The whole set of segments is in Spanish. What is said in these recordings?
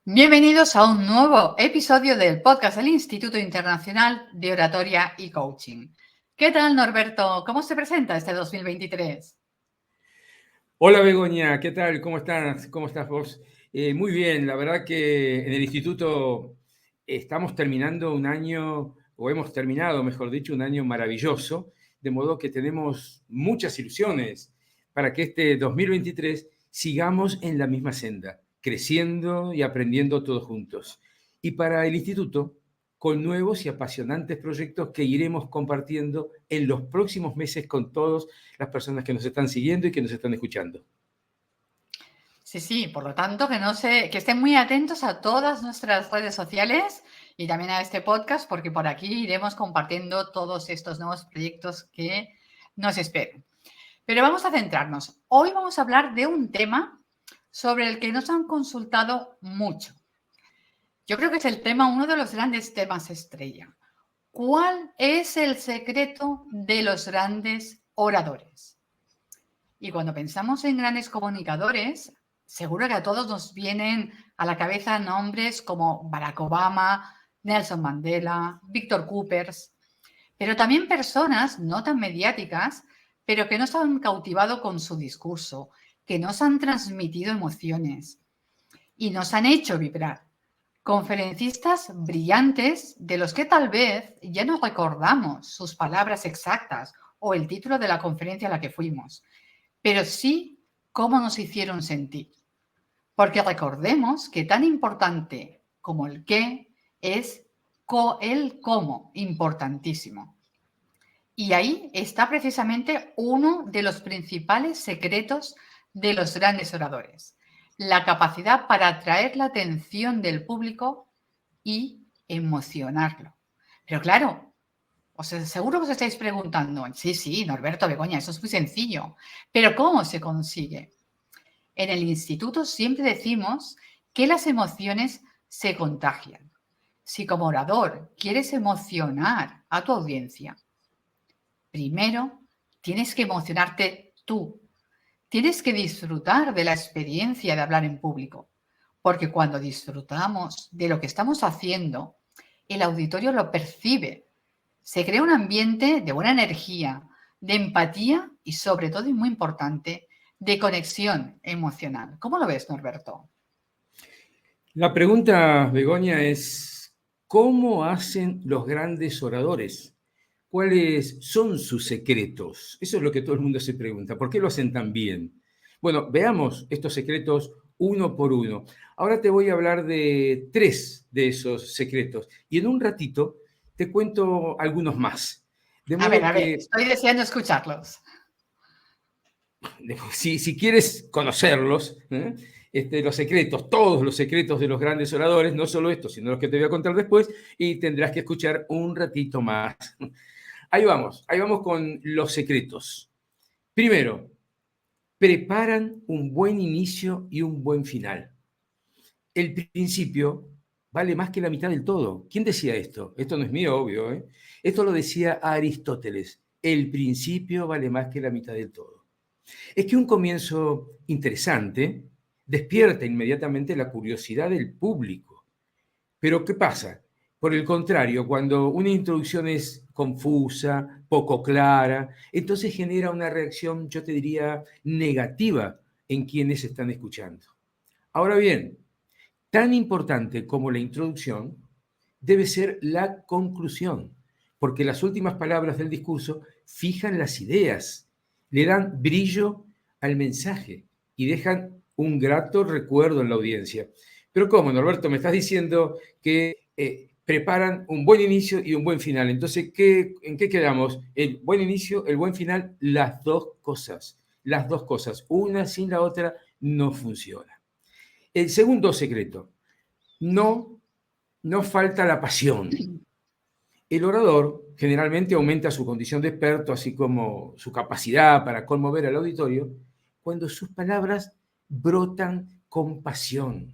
Bienvenidos a un nuevo episodio del podcast del Instituto Internacional de Oratoria y Coaching. ¿Qué tal, Norberto? ¿Cómo se presenta este 2023? Hola Begoña, ¿qué tal? ¿Cómo estás? ¿Cómo estás vos? Muy bien, la verdad que en el instituto estamos terminando un año, o hemos terminado, mejor dicho, un año maravilloso, de modo que tenemos muchas ilusiones para que este 2023 sigamos en la misma senda, creciendo y aprendiendo todos juntos. Y para el instituto, con nuevos y apasionantes proyectos que iremos compartiendo en los próximos meses con todas las personas que nos están siguiendo y que nos están escuchando. Sí, por lo tanto, que estén muy atentos a todas nuestras redes sociales y también a este podcast, porque por aquí iremos compartiendo todos estos nuevos proyectos que nos esperan. Pero vamos a centrarnos. Hoy vamos a hablar de un tema sobre el que nos han consultado mucho. Yo creo que es uno de los grandes temas estrella. ¿Cuál es el secreto de los grandes oradores? Y cuando pensamos en grandes comunicadores, seguro que a todos nos vienen a la cabeza nombres como Barack Obama, Nelson Mandela, Víctor Coopers, pero también personas no tan mediáticas, pero que nos han cautivado con su discurso, que nos han transmitido emociones y nos han hecho vibrar. Conferencistas brillantes de los que tal vez ya no recordamos sus palabras exactas o el título de la conferencia a la que fuimos, pero sí cómo nos hicieron sentir. Porque recordemos que tan importante como el qué es el cómo, importantísimo. Y ahí está precisamente uno de los principales secretos de los grandes oradores, la capacidad para atraer la atención del público y emocionarlo. Pero claro, seguro que os estáis preguntando, sí, Norberto, Begoña, eso es muy sencillo, pero ¿cómo se consigue? En el instituto siempre decimos que las emociones se contagian. Si como orador quieres emocionar a tu audiencia, primero tienes que emocionarte tú. Tienes que disfrutar de la experiencia de hablar en público, porque cuando disfrutamos de lo que estamos haciendo, el auditorio lo percibe. Se crea un ambiente de buena energía, de empatía y sobre todo, y muy importante, de conexión emocional. ¿Cómo lo ves, Norberto? La pregunta, Begoña, es ¿cómo hacen los grandes oradores? ¿Cuáles son sus secretos? Eso es lo que todo el mundo se pregunta. ¿Por qué lo hacen tan bien? Bueno, veamos estos secretos uno por uno. Ahora te voy a hablar de 3 de esos secretos y en un ratito te cuento algunos más. De modo A ver, que estoy deseando escucharlos. si quieres conocerlos, los secretos, todos los secretos de los grandes oradores, no solo estos, sino los que te voy a contar después, y tendrás que escuchar un ratito más. Ahí vamos con los secretos. Primero, preparan un buen inicio y un buen final. El principio vale más que la mitad del todo. ¿Quién decía esto? Esto no es mío, obvio, ¿eh? Esto lo decía Aristóteles. El principio vale más que la mitad del todo. Es que un comienzo interesante despierta inmediatamente la curiosidad del público. Pero ¿qué pasa? Por el contrario, cuando una introducción es confusa, poco clara, entonces genera una reacción, yo te diría, negativa en quienes están escuchando. Ahora bien, tan importante como la introducción debe ser la conclusión, porque las últimas palabras del discurso fijan las ideas, le dan brillo al mensaje y dejan un grato recuerdo en la audiencia. Pero ¿cómo, Norberto? Me estás diciendo que preparan un buen inicio y un buen final. Entonces, ¿en qué quedamos? El buen inicio, el buen final, las dos cosas. Las dos cosas. Una sin la otra no funciona. El segundo secreto, no falta la pasión. El orador generalmente aumenta su condición de experto, así como su capacidad para conmover al auditorio, cuando sus palabras brotan con pasión.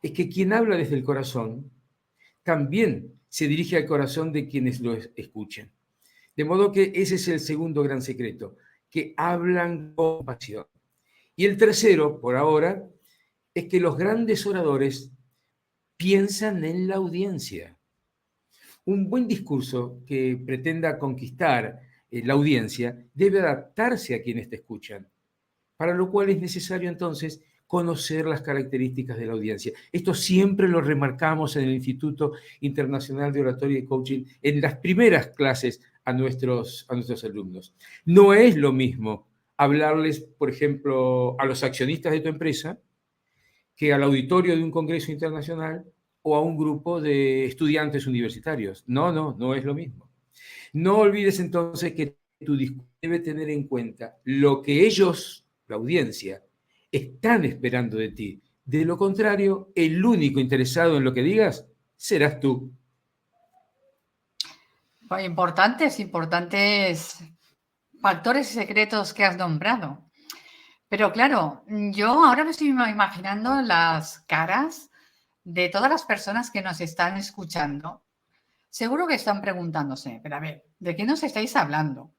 Es que quien habla desde el corazón también se dirige al corazón de quienes lo escuchan. De modo que ese es el segundo gran secreto, que hablan con pasión. Y el tercero, por ahora, es que los grandes oradores piensan en la audiencia. Un buen discurso que pretenda conquistar la audiencia debe adaptarse a quienes te escuchan, para lo cual es necesario entonces conocer las características de la audiencia. Esto siempre lo remarcamos en el Instituto Internacional de Oratoria y Coaching en las primeras clases a nuestros alumnos. No es lo mismo hablarles, por ejemplo, a los accionistas de tu empresa que al auditorio de un congreso internacional o a un grupo de estudiantes universitarios. No es lo mismo. No olvides entonces que tu discurso debe tener en cuenta lo que ellos, la audiencia, están esperando de ti. De lo contrario, el único interesado en lo que digas serás tú. Pues importantes factores secretos que has nombrado. Pero claro, yo ahora me estoy imaginando las caras de todas las personas que nos están escuchando. Seguro que están preguntándose, pero a ver, ¿de qué nos estáis hablando?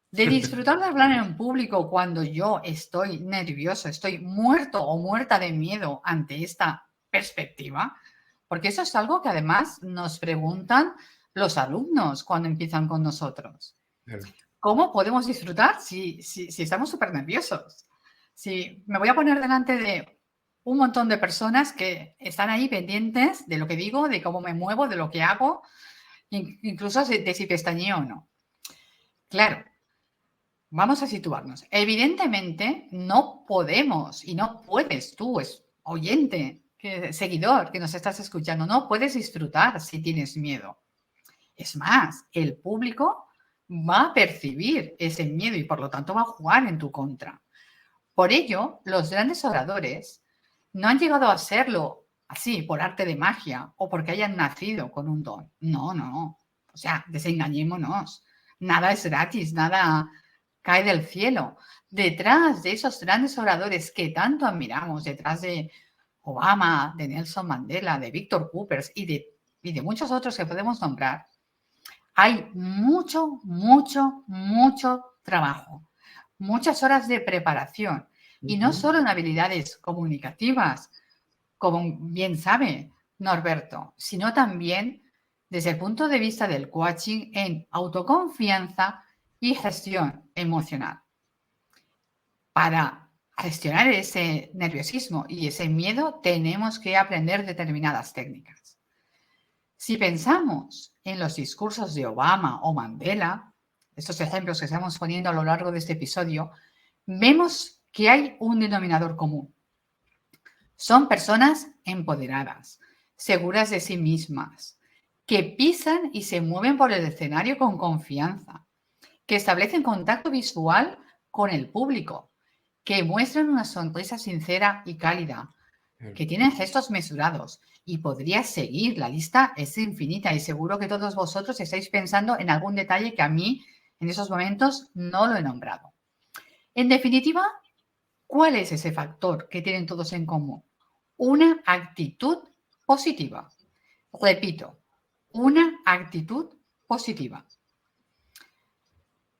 De disfrutar de hablar en público cuando yo estoy nervioso, estoy muerto o muerta de miedo ante esta perspectiva, porque eso es algo que además nos preguntan los alumnos cuando empiezan con nosotros. Claro. ¿Cómo podemos disfrutar si estamos súper nerviosos? Si me voy a poner delante de un montón de personas que están ahí pendientes de lo que digo, de cómo me muevo, de lo que hago, incluso de si pestañeo o no. Claro, vamos a situarnos. Evidentemente, no podemos y no puedes tú, oyente, seguidor que nos estás escuchando, no puedes disfrutar si tienes miedo. Es más, el público va a percibir ese miedo y por lo tanto va a jugar en tu contra. Por ello, los grandes oradores no han llegado a serlo así, por arte de magia o porque hayan nacido con un don. No. O sea, desengañémonos. Nada es gratis, nada cae del cielo. Detrás de esos grandes oradores que tanto admiramos, detrás de Obama, de Nelson Mandela, de Víctor Coopers y de muchos otros que podemos nombrar, hay mucho trabajo, muchas horas de preparación y no solo en habilidades comunicativas, como bien sabe Norberto, sino también desde el punto de vista del coaching en autoconfianza y gestión emocional. Para gestionar ese nerviosismo y ese miedo tenemos que aprender determinadas técnicas. Si pensamos en los discursos de Obama o Mandela, estos ejemplos que estamos poniendo a lo largo de este episodio, vemos que hay un denominador común. Son personas empoderadas, seguras de sí mismas, que pisan y se mueven por el escenario con confianza, que establecen contacto visual con el público, que muestran una sonrisa sincera y cálida, que tienen gestos mesurados. Y podría seguir, la lista es infinita y seguro que todos vosotros estáis pensando en algún detalle que a mí en esos momentos no lo he nombrado. En definitiva, ¿cuál es ese factor que tienen todos en común? Una actitud positiva. Repito, una actitud positiva.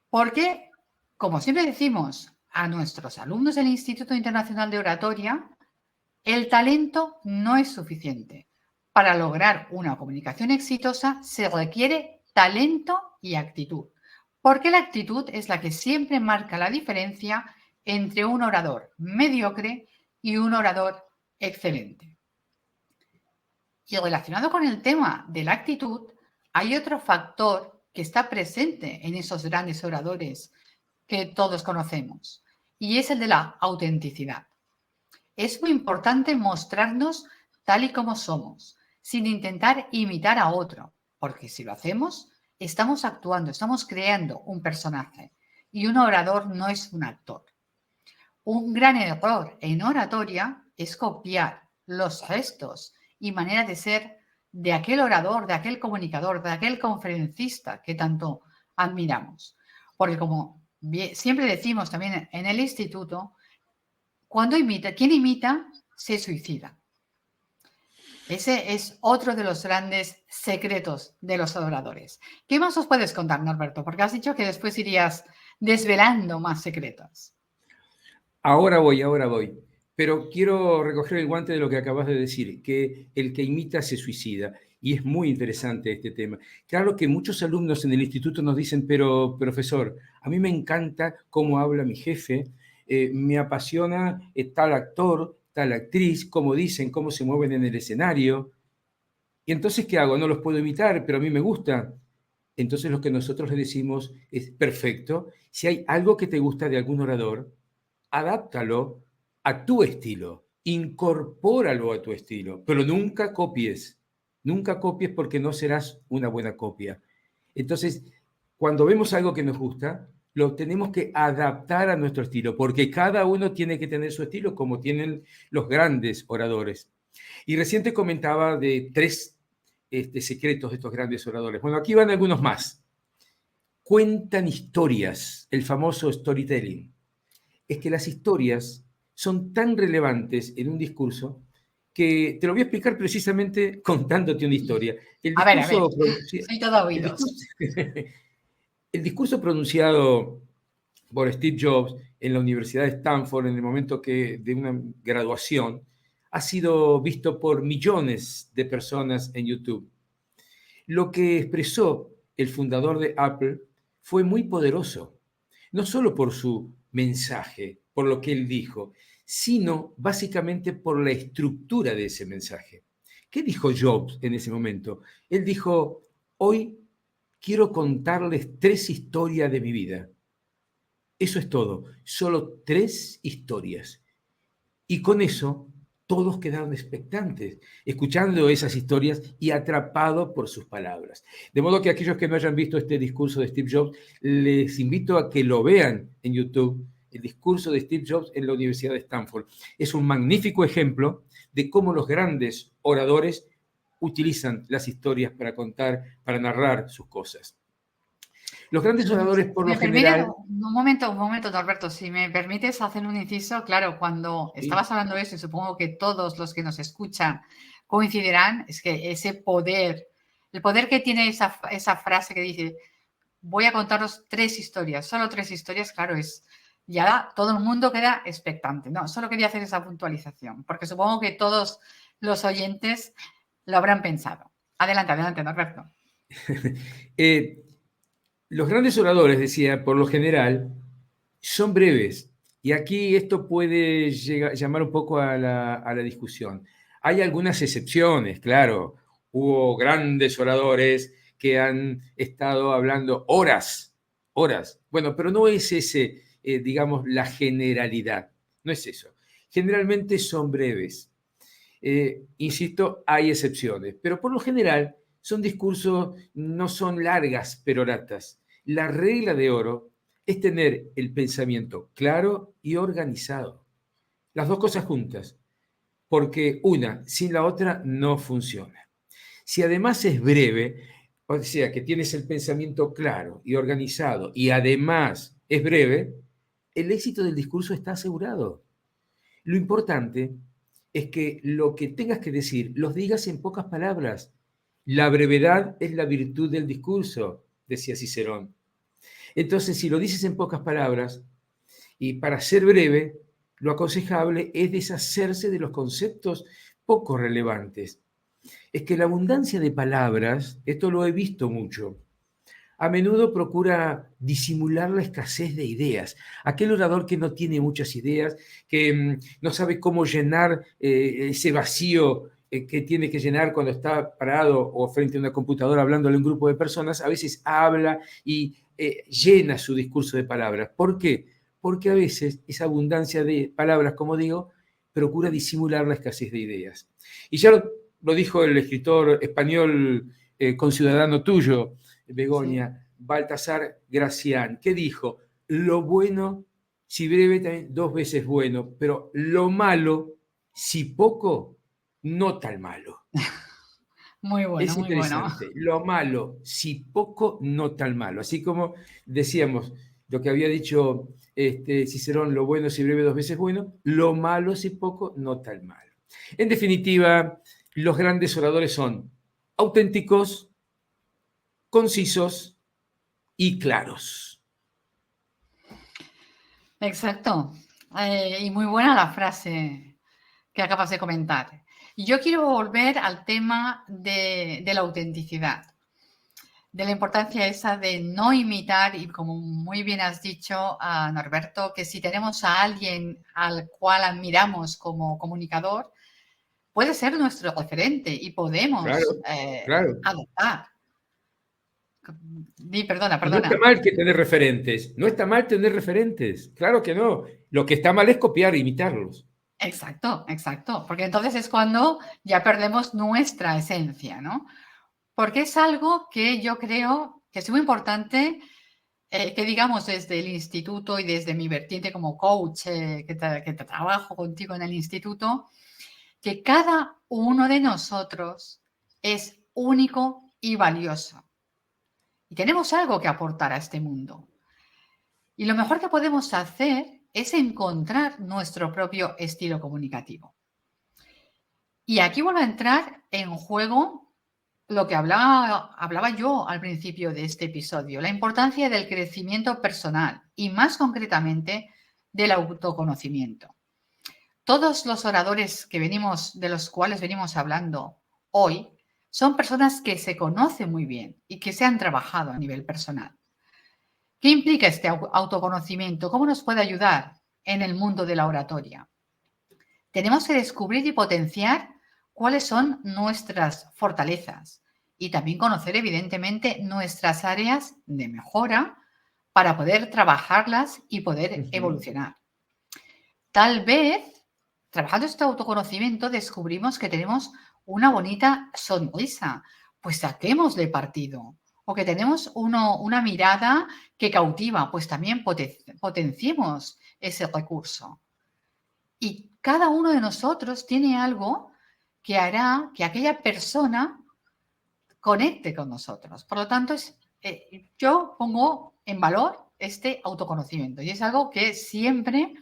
Porque, como siempre decimos a nuestros alumnos del Instituto Internacional de Oratoria, el talento no es suficiente. Para lograr una comunicación exitosa se requiere talento y actitud, porque la actitud es la que siempre marca la diferencia entre un orador mediocre y un orador excelente. Y relacionado con el tema de la actitud, hay otro factor que está presente en esos grandes oradores que todos conocemos, y es el de la autenticidad. Es muy importante mostrarnos tal y como somos, sin intentar imitar a otro, porque si lo hacemos, estamos actuando, estamos creando un personaje y un orador no es un actor. Un gran error en oratoria es copiar los gestos y manera de ser de aquel orador, de aquel comunicador, de aquel conferencista que tanto admiramos. Porque como siempre decimos también en el instituto, quien imita se suicida. Ese es otro de los grandes secretos de los oradores. ¿Qué más os puedes contar, Norberto? Porque has dicho que después irías desvelando más secretos. Ahora voy. Pero quiero recoger el guante de lo que acabas de decir, que el que imita se suicida. Y es muy interesante este tema. Claro que muchos alumnos en el instituto nos dicen, pero profesor, a mí me encanta cómo habla mi jefe, me apasiona tal actor, tal actriz, cómo dicen, cómo se mueven en el escenario. Y entonces, ¿qué hago? No los puedo imitar, pero a mí me gusta. Entonces lo que nosotros le decimos es, perfecto, si hay algo que te gusta de algún orador, adáptalo a tu estilo, incorpóralo a tu estilo, pero nunca copies porque no serás una buena copia. Entonces, cuando vemos algo que nos gusta, lo tenemos que adaptar a nuestro estilo, porque cada uno tiene que tener su estilo, como tienen los grandes oradores. Y recién comentaba de tres secretos de estos grandes oradores. Bueno, aquí van algunos más. Cuentan historias, el famoso storytelling. Es que las historias son tan relevantes en un discurso que te lo voy a explicar precisamente contándote una historia. A ver, soy todo El oídos. discurso, el discurso pronunciado por Steve Jobs en la Universidad de Stanford en el momento de una graduación ha sido visto por millones de personas en YouTube. Lo que expresó el fundador de Apple fue muy poderoso, no solo por su mensaje, por lo que él dijo, sino básicamente por la estructura de ese mensaje. ¿Qué dijo Jobs en ese momento? Él dijo, hoy quiero contarles 3 historias de mi vida. Eso es todo, solo 3 historias. Y con eso todos quedaron expectantes, escuchando esas historias y atrapados por sus palabras. De modo que aquellos que no hayan visto este discurso de Steve Jobs, les invito a que lo vean en YouTube, el discurso de Steve Jobs en la Universidad de Stanford. Es un magnífico ejemplo de cómo los grandes oradores utilizan las historias para contar, para narrar sus cosas. Los grandes oradores, por lo Me permite, general... un momento, Alberto, si me permites hacer un inciso, claro, cuando Sí, estabas hablando de eso, y supongo que todos los que nos escuchan coincidirán, es que ese poder, el poder que tiene esa frase que dice, voy a contaros 3 historias, solo 3 historias, claro, ya todo el mundo queda expectante. No, solo quería hacer esa puntualización, porque supongo que todos los oyentes lo habrán pensado. Adelante, adelante, Norberto. Los grandes oradores, decía, por lo general, son breves. Y aquí esto puede llamar un poco a la discusión. Hay algunas excepciones, claro. Hubo grandes oradores que han estado hablando horas, horas. Bueno, pero no es ese, digamos, la generalidad. No es eso. Generalmente son breves. Insisto, hay excepciones, pero por lo general son discursos, no son largas peroratas. La regla de oro es tener el pensamiento claro y organizado. Las dos cosas juntas, porque una sin la otra no funciona. Si además es breve, o sea, que tienes el pensamiento claro y organizado y además es breve, el éxito del discurso está asegurado. Lo importante es que lo que tengas que decir los digas en pocas palabras. La brevedad es la virtud del discurso, decía Cicerón. Entonces, si lo dices en pocas palabras, y para ser breve, lo aconsejable es deshacerse de los conceptos poco relevantes. Es que la abundancia de palabras, esto lo he visto mucho, a menudo procura disimular la escasez de ideas. Aquel orador que no tiene muchas ideas, que no sabe cómo llenar ese vacío que tiene que llenar cuando está parado o frente a una computadora hablándole a un grupo de personas, a veces habla y llena su discurso de palabras. ¿Por qué? Porque a veces esa abundancia de palabras, como digo, procura disimular la escasez de ideas. Y ya lo dijo el escritor español conciudadano tuyo, Sí. Begoña, Baltasar Gracián, que dijo, lo bueno, si breve, también 2 veces bueno, pero lo malo, si poco, no tan malo. Muy bueno, Es muy bueno. interesante, lo malo, si poco, no tan malo. Así como decíamos, lo que había dicho Cicerón, lo bueno, si breve, 2 veces bueno, lo malo, si poco, no tan malo. En definitiva, los grandes oradores son auténticos, concisos y claros. Exacto. Y muy buena la frase que acabas de comentar. Y yo quiero volver al tema de la autenticidad, de la importancia esa de no imitar y como muy bien has dicho, Norberto, que si tenemos a alguien al cual admiramos como comunicador, puede ser nuestro referente y Claro, podemos claro. adoptar. Perdona, Y no está perdona. mal que tener referentes, no está mal tener referentes, claro que no. Lo que está mal es copiar e imitarlos. Exacto, exacto, porque entonces es cuando ya perdemos nuestra esencia, ¿no? Porque es algo que yo creo que es muy importante que digamos desde el instituto y desde mi vertiente como coach, que trabajo contigo en el instituto, que cada uno de nosotros es único y valioso. Y tenemos algo que aportar a este mundo. Y lo mejor que podemos hacer es encontrar nuestro propio estilo comunicativo. Y aquí vuelve a entrar en juego lo que hablaba yo al principio de este episodio, la importancia del crecimiento personal y más concretamente del autoconocimiento. Todos los oradores de los cuales venimos hablando hoy son personas que se conocen muy bien y que se han trabajado a nivel personal. ¿Qué implica este autoconocimiento? ¿Cómo nos puede ayudar en el mundo de la oratoria? Tenemos que descubrir y potenciar cuáles son nuestras fortalezas y también conocer, evidentemente, nuestras áreas de mejora para poder trabajarlas y poder Ujú. evolucionar. Tal vez, trabajando este autoconocimiento, descubrimos que tenemos una bonita sonrisa, pues saquémosle partido. O que tenemos una mirada que cautiva, pues también potenciemos ese recurso. Y cada uno de nosotros tiene algo que hará que aquella persona conecte con nosotros. Por lo tanto, yo pongo en valor este autoconocimiento y es algo que siempre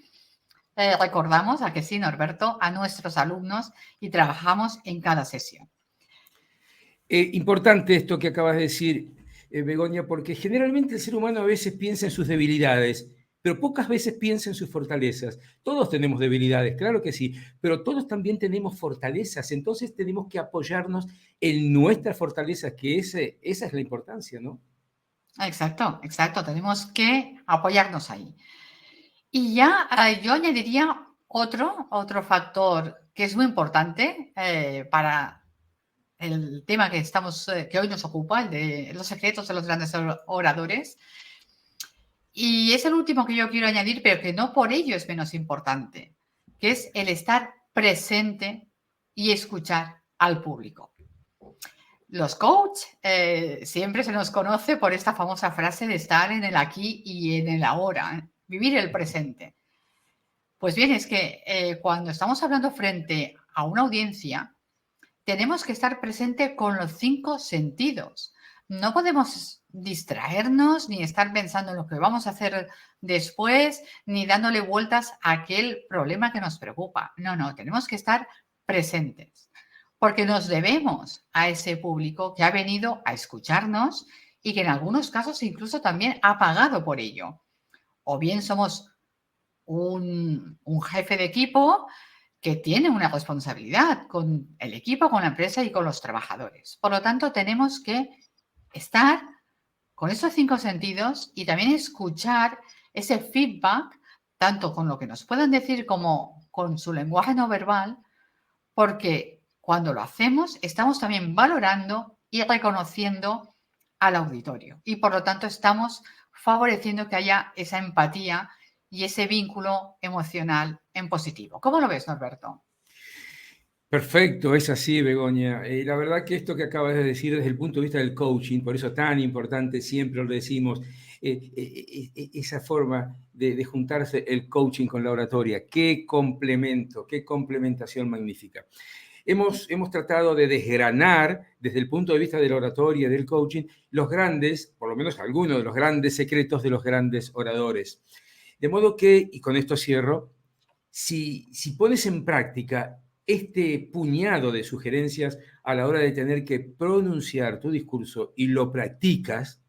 recordamos, a que sí, Norberto, a nuestros alumnos y trabajamos en cada sesión. Importante esto que acabas de decir, Begoña, porque generalmente el ser humano a veces piensa en sus debilidades, pero pocas veces piensa en sus fortalezas. Todos tenemos debilidades, claro que sí, pero todos también tenemos fortalezas, entonces tenemos que apoyarnos en nuestras fortalezas, que esa es la importancia, ¿no? Exacto, exacto. Tenemos que apoyarnos ahí. Y ya yo añadiría otro factor que es muy importante para el tema que hoy nos ocupa, el de los secretos de los grandes oradores. Y es el último que yo quiero añadir, pero que no por ello es menos importante, que es el estar presente y escuchar al público. Los coach siempre se nos conoce por esta famosa frase de estar en el aquí y en el ahora, vivir el presente. Pues bien, es que cuando estamos hablando frente a una audiencia, tenemos que estar presente con los 5 sentidos. No podemos distraernos ni estar pensando en lo que vamos a hacer después, ni dándole vueltas a aquel problema que nos preocupa. No, no, tenemos que estar presentes, porque nos debemos a ese público que ha venido a escucharnos y que en algunos casos incluso también ha pagado por ello. O bien somos un jefe de equipo que tiene una responsabilidad con el equipo, con la empresa y con los trabajadores. Por lo tanto, tenemos que estar con esos 5 sentidos y también escuchar ese feedback, tanto con lo que nos puedan decir como con su lenguaje no verbal, porque cuando lo hacemos estamos también valorando y reconociendo al auditorio y por lo tanto estamos favoreciendo que haya esa empatía y ese vínculo emocional en positivo. ¿Cómo lo ves, Norberto? Perfecto, es así, Begoña. La verdad que esto que acabas de decir desde el punto de vista del coaching, por eso es tan importante, siempre lo decimos, esa forma de juntarse el coaching con la oratoria, qué complemento, qué complementación magnífica. Hemos tratado de desgranar desde el punto de vista de la oratoria, del coaching, los grandes, por lo menos algunos de los grandes secretos de los grandes oradores. De modo que, y con esto cierro, si pones en práctica este puñado de sugerencias a la hora de tener que pronunciar tu discurso y lo practicas,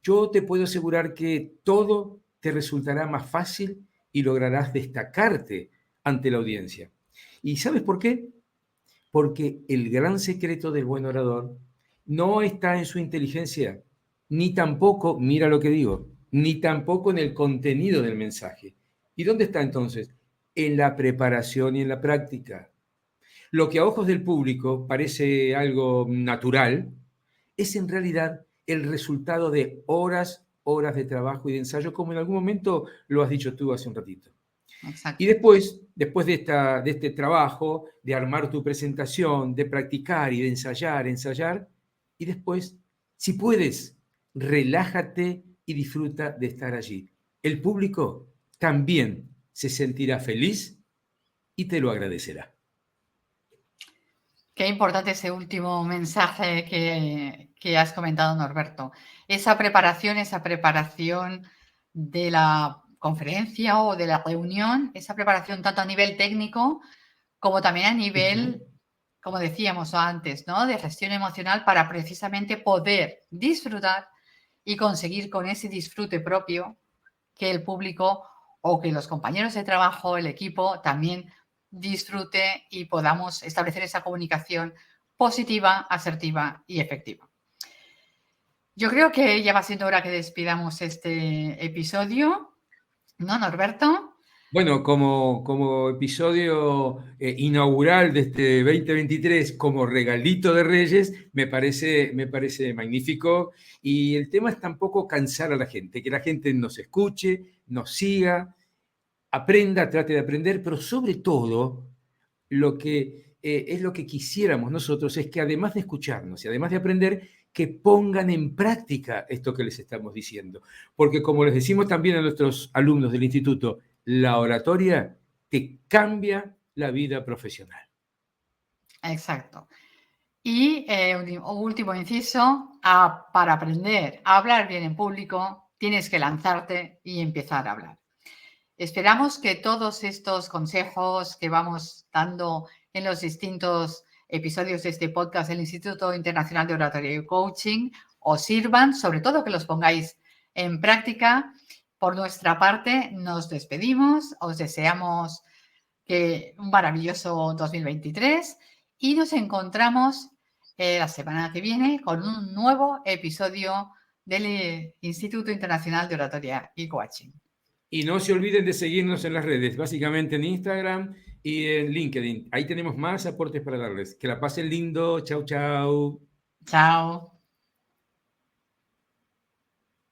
yo te puedo asegurar que todo te resultará más fácil y lograrás destacarte ante la audiencia. ¿Y sabes por qué? Porque el gran secreto del buen orador no está en su inteligencia, ni tampoco, mira lo que digo, ni tampoco en el contenido del mensaje. ¿Y dónde está entonces? En la preparación y en la práctica. Lo que a ojos del público parece algo natural, es en realidad el resultado de horas de trabajo y de ensayo, como en algún momento lo has dicho tú hace un ratito. Y Exacto. después de este trabajo, de armar tu presentación, de practicar y de ensayar, y después, si puedes, relájate y disfruta de estar allí. El público también se sentirá feliz y te lo agradecerá. Qué importante ese último mensaje que has comentado, Norberto. Esa preparación de la conferencia o de la reunión, esa preparación tanto a nivel técnico como también a nivel, como decíamos antes, ¿no? De gestión emocional para precisamente poder disfrutar y conseguir con ese disfrute propio que el público o que los compañeros de trabajo, el equipo, también disfrute y podamos establecer esa comunicación positiva, asertiva y efectiva. Yo creo que ya va siendo hora que despidamos este episodio, ¿no, Norberto? Bueno, como episodio inaugural de este 2023, como regalito de Reyes, me parece magnífico. Y el tema es tampoco cansar a la gente, que la gente nos escuche, nos siga, aprenda, trate de aprender, pero sobre todo lo que es lo que quisiéramos nosotros es que además de escucharnos y además de aprender, que pongan en práctica esto que les estamos diciendo. Porque como les decimos también a nuestros alumnos del instituto, la oratoria te cambia la vida profesional. Exacto. Y último inciso, para aprender a hablar bien en público, tienes que lanzarte y empezar a hablar. Esperamos que todos estos consejos que vamos dando en los distintos episodios de este podcast del Instituto Internacional de Oratoria y Coaching os sirvan, sobre todo que los pongáis en práctica. Por nuestra parte, nos despedimos, os deseamos que un maravilloso 2023 y nos encontramos la semana que viene con un nuevo episodio del Instituto Internacional de Oratoria y Coaching. Y no se olviden de seguirnos en las redes, básicamente en Instagram y en LinkedIn. Ahí tenemos más aportes para darles. Que la pasen lindo. Chau, chau. Chao.